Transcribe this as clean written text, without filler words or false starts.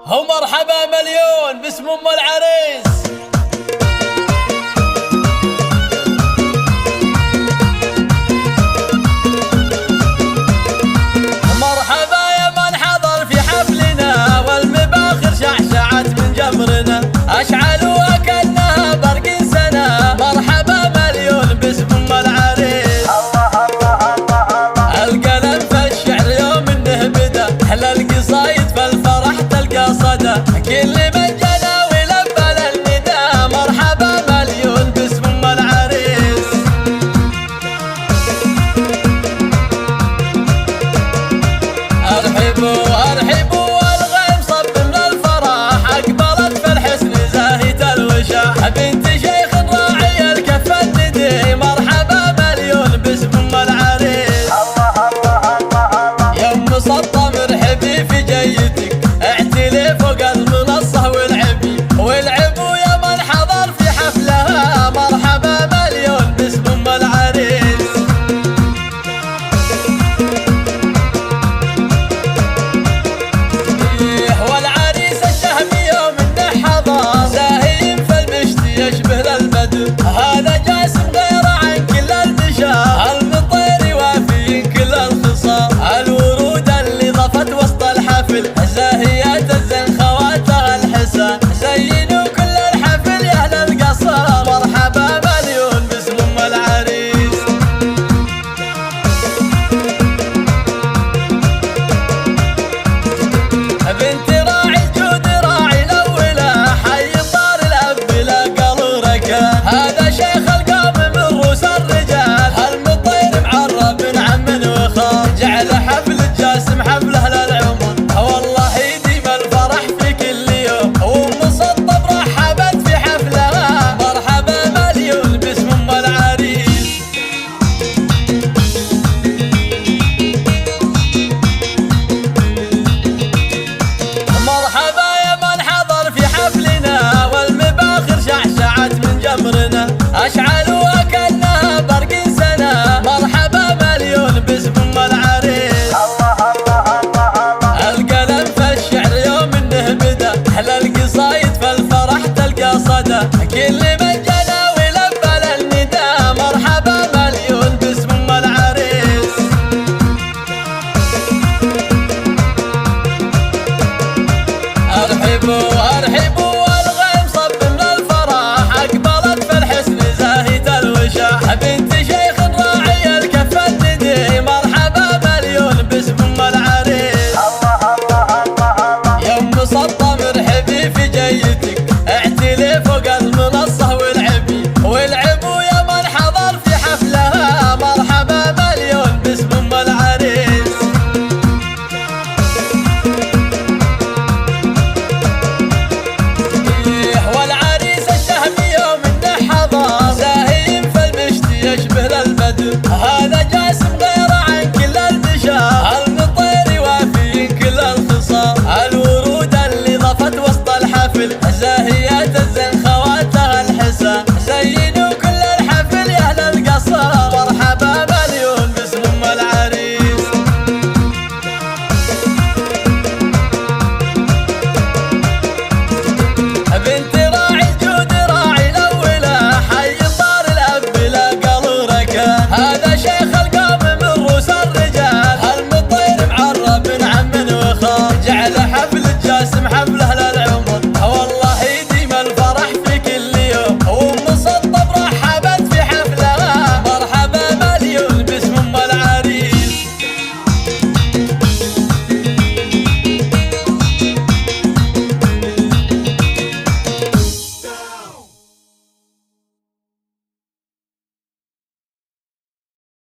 ومرحبا مليون باسم ام العريس. مرحبا يا من حضر في حفلنا والمباخر شعشعت من جمرنا اشعلوا كأنها برق سنة. مرحبا مليون باسم ام العريس. الله الله الله الله. القلم في الشعر يوم انه بدا احلى القصايد في الفرح تلقى صدى. كل من جنى ولبى للنداء مرحبا مليون باسم ام العريس. ارحبوا ارحبوا والغيم صب من الفرح اقبلت في الحسن زاهية الوشاح. بنت شيخ راعي الكف الندي مرحبا مليون باسم ام العريس. الله الله الله الله. يوم مسطى مرحبي في جيتك اعتلي فوق المنصة والعبوا يا من حضر في حفلها مرحبا مليون باسم ام العريس. والعريس الشهمي يوم انه حضر زاهين في المشت يشبه للبدر. هذا جاسم غير عن كل البشر المطير وافي كل الخصال. الورود اللي ضفت وسط الحفل زاهيات الزين خواتها الحسن. زينوا كل الحفل يا اهل القصر مرحبا مليون باسم ام العريس. بنت راعي الجود راعي الاولى حي طار الاب لا قال ركان. هذا شيخ القوم من روس الرجال المطير معرب من عم وخال. جعل حفل الجاسم حفله للعمر والله يديم الفرح في كل يوم. ومسطب رحبت في حفلها مرحبا مليون باسم ام العريس. مرحبا يا من حضر في حفلنا والمباخر شعشعت من جمرنا اشعلوا كأنها برق سنة. مرحبا مليون باسم ام العريس. الله الله الله الله. القلم في الشعر يوم انه بدا احلى القصايد في الفرح تلقى صدى. كل من جنى ولبى للنداء مرحبا مليون باسم ام العريس. ارحبوا ارحبوا والغيم صب من الفرح اقبلت في الحسن زاهية الوشاح. بنت شيخ راعي الكف الندي مرحبا مليون باسم ام العريس. الله الله الله الله. يوم مسطى مرحبي في جيتك اعتلي فوق المنصة والعبوا يا من حضر في حفلها مرحبا مليون باسم ام العريس. والعريس الشهمي يوم انه حضر زاهين في المشت يشبه للبدر. هذا جاسم غير عن كل البشر